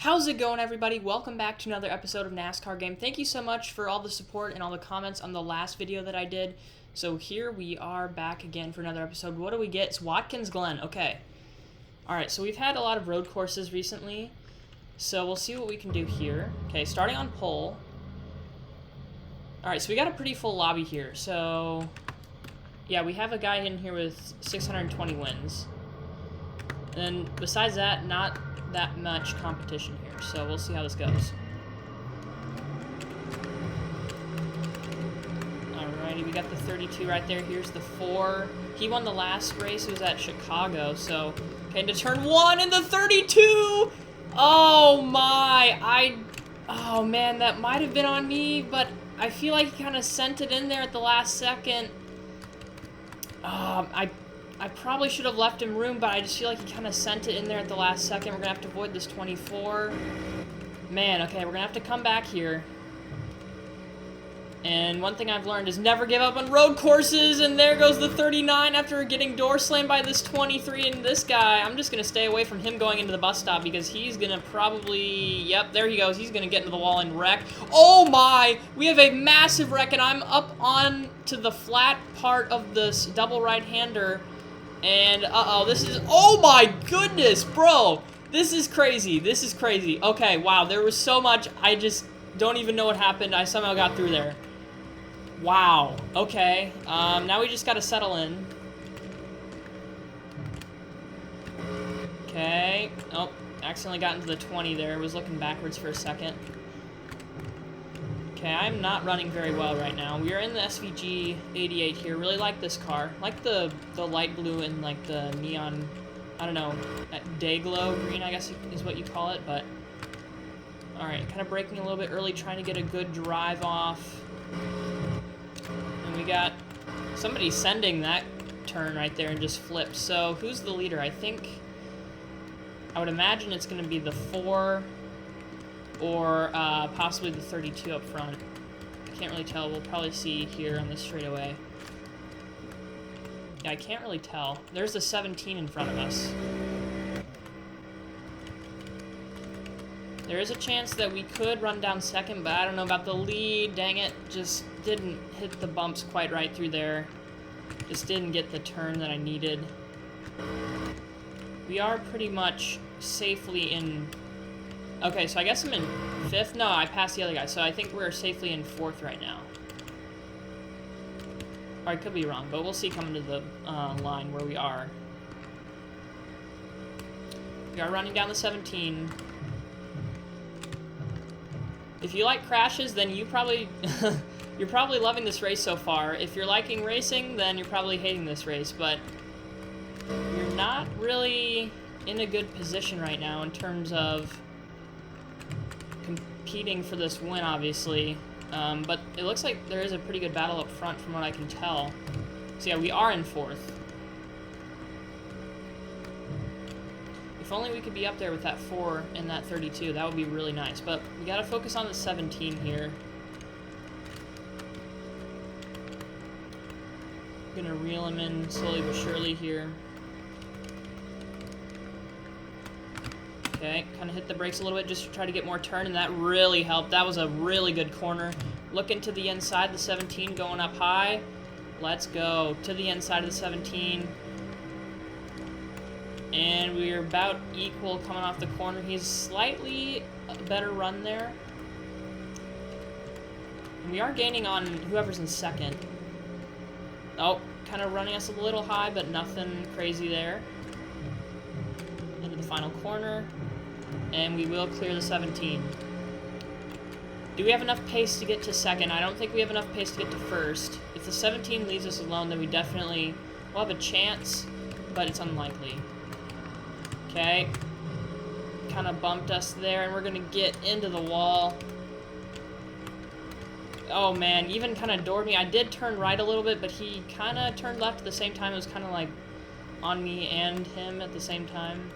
How's it going, everybody? Welcome back to another episode of NASCAR Game. Thank you so much for all the support and all the comments on the last video that I did. So here we are back again for another episode. What do we get? It's Watkins Glen. Okay. Alright, so we've had a lot of road courses recently. So we'll see what we can do here. Okay, starting on pole. Alright, so we got a pretty full lobby here. So, yeah, we have a guy in here with 620 wins. And besides that, not that much competition here, so we'll see how this goes. Alrighty, we got the 32 right there. Here's the 4. He won the last race. It was at Chicago, so okay, into turn 1 in the 32! Oh my, oh man, that might have been on me, but I feel like he kind of sent it in there at the last second. I probably should have left him room, but I just feel like he kind of sent it in there at the last second. We're going to have to avoid this 24. Man, okay, we're going to have to come back here. And one thing I've learned is never give up on road courses, and there goes the 39 after getting door slammed by this 23 and this guy. I'm just going to stay away from him going into the bus stop because he's going to probably... Yep, there he goes. He's going to get into the wall and wreck. Oh my! We have a massive wreck, and I'm up on to the flat part of this double right-hander. And, uh-oh, this is... Oh, my goodness, bro! This is crazy. This is crazy. Okay, wow, there was so much. I just don't even know what happened. I somehow got through there. Wow. Okay. Now we just gotta settle in. Okay. Oh, accidentally got into the 20 there. Was looking backwards for a second. Okay, I'm not running very well right now. We are in the SVG 88 here. Really like this car. Like the light blue and like the neon, I don't know, day glow green, I guess is what you call it, but... Alright, kind of braking a little bit early, trying to get a good drive off. And we got somebody sending that turn right there and just flipped. So, who's the leader? I would imagine it's going to be the 4... or possibly the 32 up front. I can't really tell. We'll probably see here on this straightaway. Yeah, I can't really tell. There's the 17 in front of us. There is a chance that we could run down second, but I don't know about the lead. Dang it, just didn't hit the bumps quite right through there. Just didn't get the turn that I needed. We are pretty much safely in... Okay, so I guess I'm in 5th? No, I passed the other guy, so I think we're safely in 4th right now. Or I could be wrong, but we'll see coming to the line where we are. We are running down the 17. If you like crashes, then you probably... you're probably loving this race so far. If you're liking racing, then you're probably hating this race, but... You're not really in a good position right now in terms of... competing for this win, obviously, but it looks like there is a pretty good battle up front from what I can tell. So yeah, we are in 4th. If only we could be up there with that 4 and that 32, that would be really nice, but we gotta focus on the 17 here. Gonna reel him in slowly but surely here. Okay, kind of hit the brakes a little bit just to try to get more turn, and that really helped. That was a really good corner. Looking to the inside, the 17 going up high. Let's go to the inside of the 17. And we're about equal coming off the corner. He's slightly a better run there. And we are gaining on whoever's in 2nd. Oh, kind of running us a little high, but nothing crazy there. Into the final corner. And we will clear the 17. Do we have enough pace to get to 2nd? I don't think we have enough pace to get to 1st. If the 17 leaves us alone, then we definitely will have a chance, but it's unlikely. Okay. Kind of bumped us there, and we're going to get into the wall. Oh, man. Even kind of doored me. I did turn right a little bit, but he kind of turned left at the same time. It was kind of like on me and him at the same time.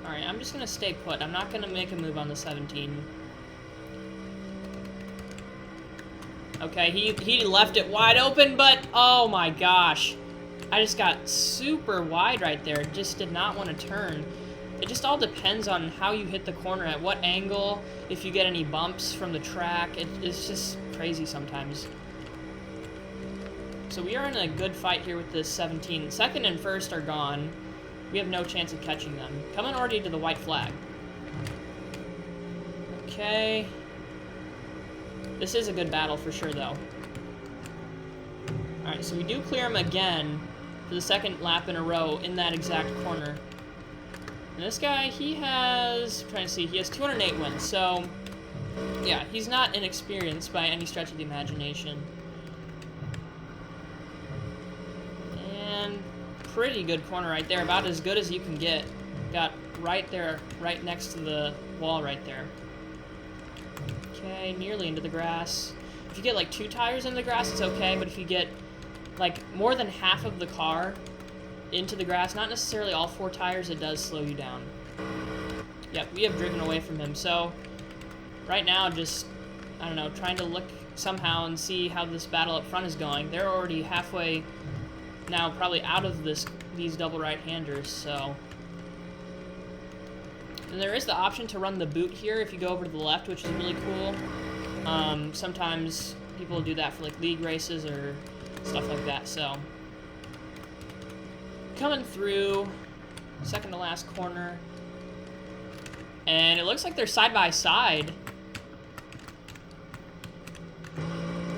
Alright, I'm just going to stay put. I'm not going to make a move on the 17. Okay, he left it wide open, but oh my gosh. I just got super wide right there. Just did not want to turn. It just all depends on how you hit the corner, at what angle, if you get any bumps from the track. It's just crazy sometimes. So we are in a good fight here with this 17. Second and first are gone. We have no chance of catching them. Coming already to the white flag. Okay. This is a good battle for sure, though. Alright, so we do clear him again for the second lap in a row in that exact corner. And this guy, he has, I'm trying to see, he has 208 wins, so yeah, he's not inexperienced by any stretch of the imagination. And pretty good corner right there, about as good as you can get. Got right there, right next to the wall right there. Okay, nearly into the grass. If you get like 2 tires in the grass, it's okay, but if you get like more than half of the car into the grass, not necessarily all 4 tires, it does slow you down. Yep, we have driven away from him, so right now just, I don't know, trying to look somehow and see how this battle up front is going. They're already halfway now, probably out of these double right-handers, so. And there is the option to run the boot here if you go over to the left, which is really cool. Sometimes people do that for like league races or stuff like that, so. Coming through, second to last corner. And it looks like they're side by side.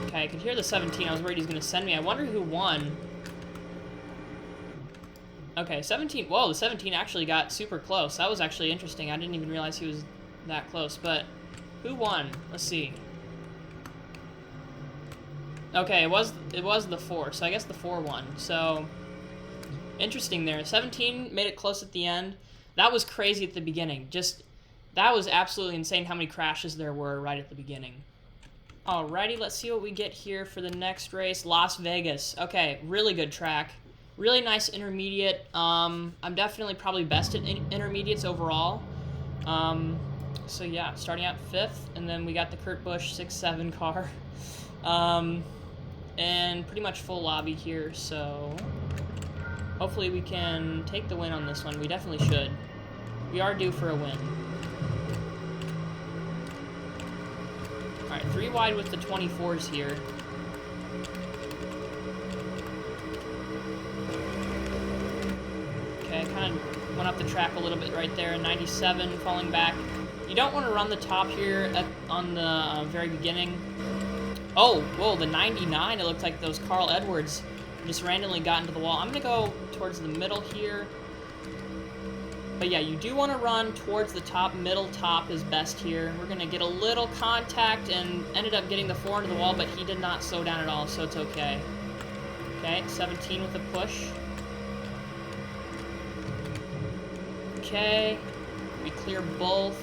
Okay, I could hear the 17. I was worried he's going to send me. I wonder who won. Okay, 17. Whoa, the 17 actually got super close. That was actually interesting. I didn't even realize he was that close. But who won? Let's see. Okay, it was the 4. So I guess the 4 won. So interesting there. 17 made it close at the end. That was crazy at the beginning. Just, that was absolutely insane how many crashes there were right at the beginning. Alrighty, let's see what we get here for the next race. Las Vegas. Okay, really good track. Really nice intermediate. I'm definitely probably best at intermediates overall. So yeah, starting out 5th, and then we got the Kurt Busch 6-7 car. And pretty much full lobby here, so hopefully we can take the win on this one. We definitely should. We are due for a win. Alright, 3 wide with the 24s here. Okay, kind of went up the track a little bit right there. 97, falling back. You don't want to run the top here on the very beginning. Oh, whoa, the 99, it looked like those Carl Edwards just randomly got into the wall. I'm going to go towards the middle here. But yeah, you do want to run towards the top. Middle top is best here. We're going to get a little contact and ended up getting the 4 into the wall, but he did not slow down at all, so it's okay. Okay, 17 with a push. Okay, we clear both.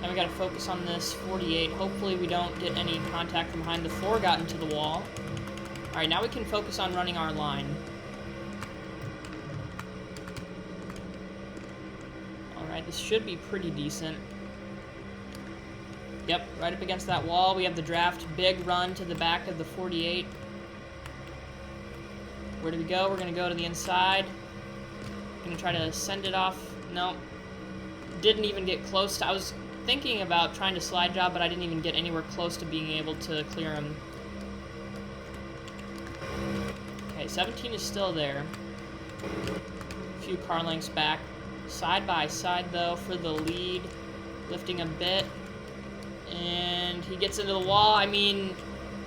Now we gotta focus on this 48. Hopefully we don't get any contact from behind. The 4 got into the wall. Alright, now we can focus on running our line. Alright, this should be pretty decent. Yep, right up against that wall. We have the draft. Big run to the back of the 48. Where do we go? We're gonna go to the inside. Gonna try to send it off. No. Didn't even get close to... I was thinking about trying to slide job, but I didn't even get anywhere close to being able to clear him. Okay, 17 is still there. A few car lengths back. Side by side, though, for the lead. Lifting a bit. And he gets into the wall. I mean,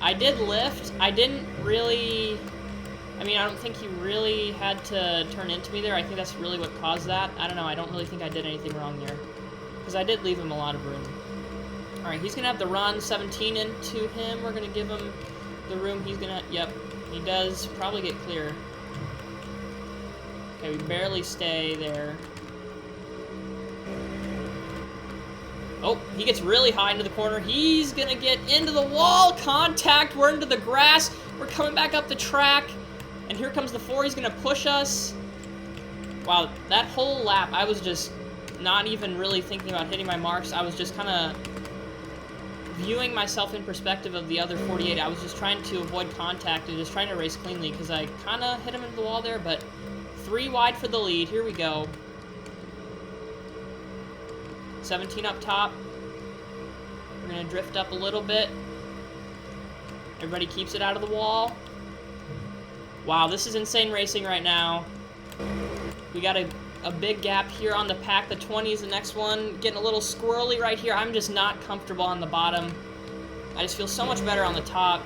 I did lift. I didn't really... I mean, I don't think he really had to turn into me there. I think that's really what caused that. I don't know. I don't really think I did anything wrong there. Because I did leave him a lot of room. Alright, he's going to have the run. 17 into him. We're going to give him the room. He's going to... Yep, he does probably get clear. Okay, we barely stay there. Oh, he gets really high into the corner. He's going to get into the wall. Contact. We're into the grass. We're coming back up the track. And here comes the 4. He's going to push us. Wow, that whole lap, I was just not even really thinking about hitting my marks. I was just kind of viewing myself in perspective of the other 48. I was just trying to avoid contact and just trying to race cleanly because I kind of hit him into the wall there, but 3 wide for the lead. Here we go. 17 up top. We're going to drift up a little bit. Everybody keeps it out of the wall. Wow, this is insane racing right now. We got a big gap here on the pack. The 20 is the next one. Getting a little squirrely right here. I'm just not comfortable on the bottom. I just feel so much better on the top.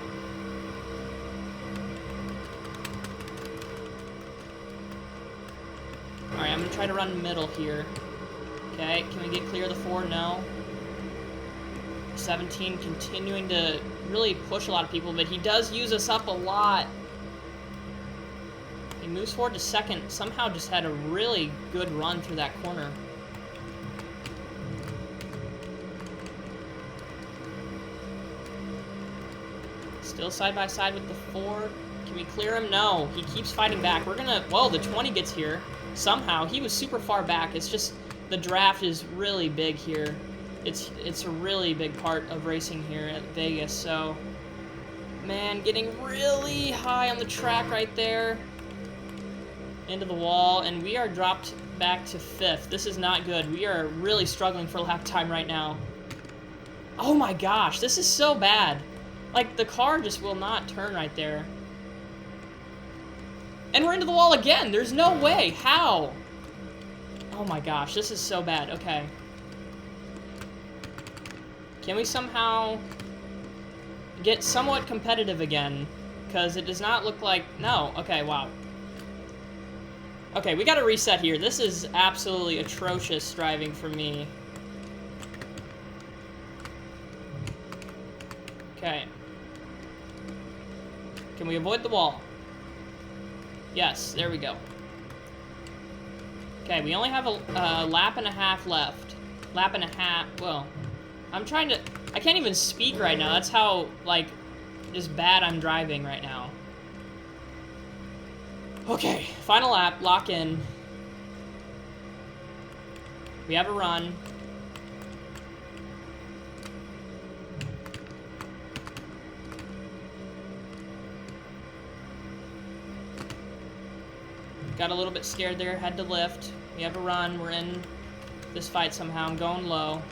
Alright, I'm going to try to run middle here. Okay, can we get clear of the 4? No. 17 continuing to really push a lot of people, but he does use us up a lot. He moves forward to second. Somehow just had a really good run through that corner. Still side by side with the 4. Can we clear him? No. He keeps fighting back. We're gonna... Well, the 20 gets here. Somehow. He was super far back. It's just... The draft is really big here. It's a really big part of racing here at Vegas, so... Man, getting really high on the track right there. Into the wall, and we are dropped back to 5th. This is not good. We are really struggling for lap time right now. Oh my gosh, this is so bad. Like, the car just will not turn right there. And we're into the wall again. There's no way. How? Oh my gosh, this is so bad. Okay. Can we somehow get somewhat competitive again? Because it does not look like... No. Okay, wow. Okay, we gotta reset here. This is absolutely atrocious driving for me. Okay. Can we avoid the wall? Yes, there we go. Okay, we only have a lap and a half left. Lap and a half, well, I'm trying to, I can't even speak right now. That's how, like, just bad I'm driving right now. Okay, final lap, lock in. We have a run. Got a little bit scared there, had to lift. We have a run, we're in this fight somehow. I'm going low.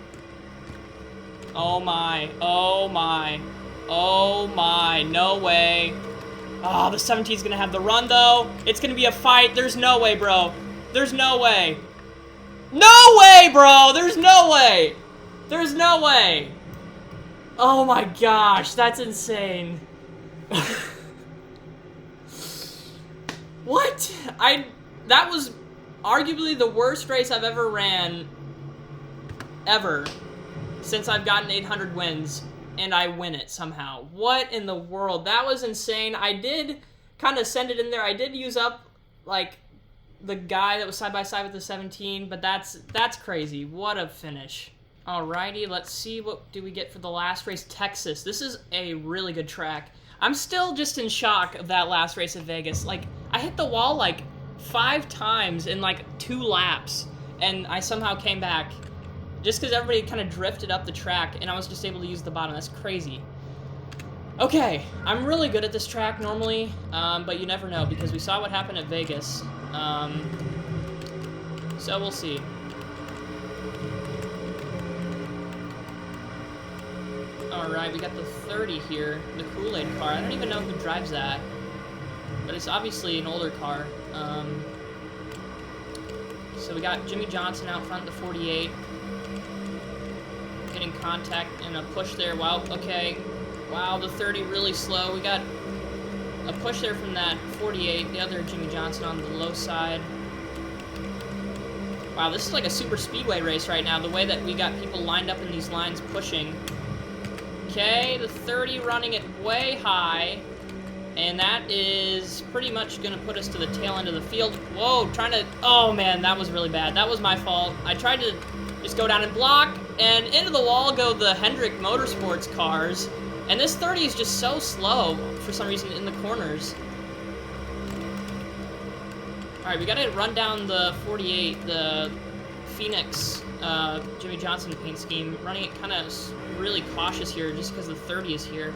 Oh my, oh my, oh my, no way. Oh, the 17's gonna have the run though. It's gonna be a fight. There's no way, bro. There's no way. No way, bro! There's no way! There's no way! Oh my gosh, that's insane. What? That was arguably the worst race I've ever ran, ever, since I've gotten 800 wins, and I win it somehow. What in the world? That was insane. I did kind of send it in there. I did use up, like, the guy that was side by side with the 17, but that's crazy. What a finish. Alrighty, let's see what do we get for the last race. Texas. This is a really good track. I'm still just in shock of that last race at Vegas. Like, I hit the wall like 5 times in like 2 laps, and I somehow came back just because everybody kind of drifted up the track, and I was just able to use the bottom. That's crazy. Okay, I'm really good at this track normally, but you never know because we saw what happened at Vegas. So we'll see. Alright, we got the 30 here, the Kool-Aid car. I don't even know who drives that, but it's obviously an older car. So we got Jimmy Johnson out front, the 48. Getting contact and a push there. Wow, okay. Wow, the 30 really slow. We got a push there from that 48, the other Jimmy Johnson on the low side. Wow, this is like a super speedway race right now, the way that we got people lined up in these lines pushing. Okay, the 30 running it way high, and that is pretty much going to put us to the tail end of the field. Whoa, trying to... Oh, man, that was really bad. That was my fault. I tried to just go down and block, and into the wall go the Hendrick Motorsports cars, and this 30 is just so slow for some reason in the corners. Alright, we got to run down the 48, the Phoenix Jimmy Johnson paint scheme, running it kind of really cautious here just because the 30 is here.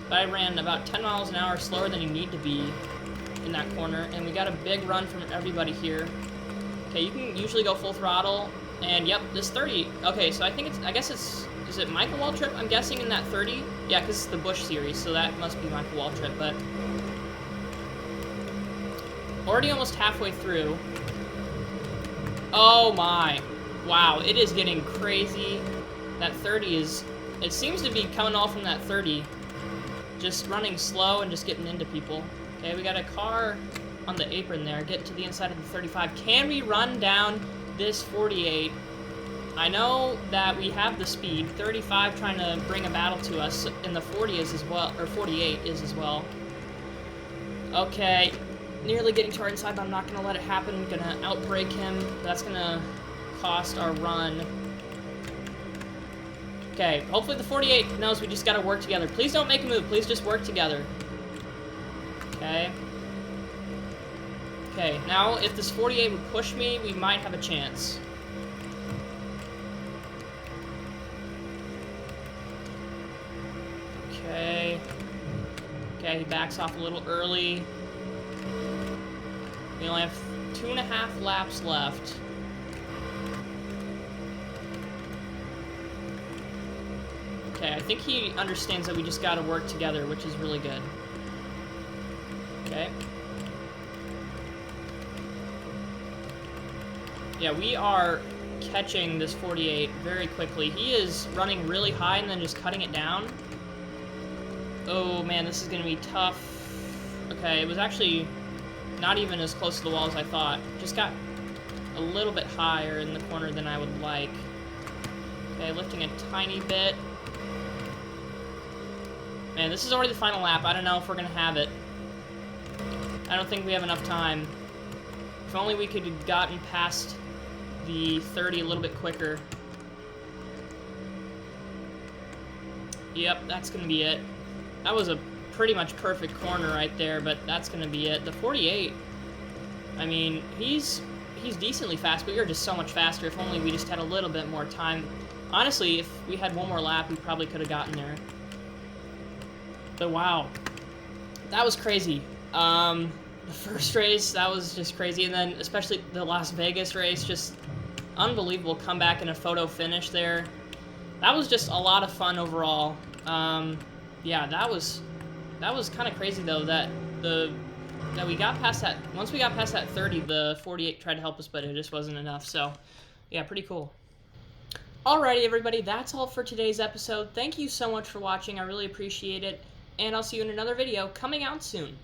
But I ran about 10 miles an hour slower than you need to be in that corner, and we got a big run from everybody here. Okay, you can usually go full throttle, and yep, this 30. Okay, so I guess it's, is it Michael Waltrip? I'm guessing in that 30. Yeah, because it's the Busch series, so that must be Michael Waltrip. But already almost halfway through. Oh my. Wow, it is getting crazy. That 30 is, it seems to be coming all from that 30. Just running slow and just getting into people. Okay, we got a car on the apron there. Get to the inside of the 35. Can we run down this 48? I know that we have the speed. 35 trying to bring a battle to us, and the 40 is as well, or 48 is as well. Okay, nearly getting to our inside, but I'm not going to let it happen. Gonna outbrake him. That's going to cost our run. Okay, hopefully the 48 knows we just got to work together. Please don't make a move. Please just work together. Okay. Okay, now if this 48 would push me, we might have a chance. Okay. Okay, he backs off a little early. We only have 2.5 laps left. Okay, I think he understands that we just gotta work together, which is really good. Okay. Yeah, we are catching this 48 very quickly. He is running really high and then just cutting it down. Oh man, this is gonna be tough. Okay, it was actually not even as close to the wall as I thought. Just got a little bit higher in the corner than I would like. Okay, lifting a tiny bit. Man, this is already the final lap. I don't know if we're gonna have it. I don't think we have enough time. If only we could have gotten past the 30 a little bit quicker. Yep, that's gonna be it. That was a pretty much perfect corner right there, but that's gonna be it. The 48, I mean, he's decently fast, but we are just so much faster. If only we just had a little bit more time. Honestly, if we had one more lap, we probably could have gotten there. But wow, that was crazy. The first race, that was just crazy, and then especially the Las Vegas race, just unbelievable comeback and a photo finish there. That was just a lot of fun overall. Yeah, that was kind of crazy though that we got past that. Once we got past that 30, the 48 tried to help us, but it just wasn't enough. So, yeah, pretty cool. Alrighty, everybody, that's all for today's episode. Thank you so much for watching. I really appreciate it, and I'll see you in another video coming out soon.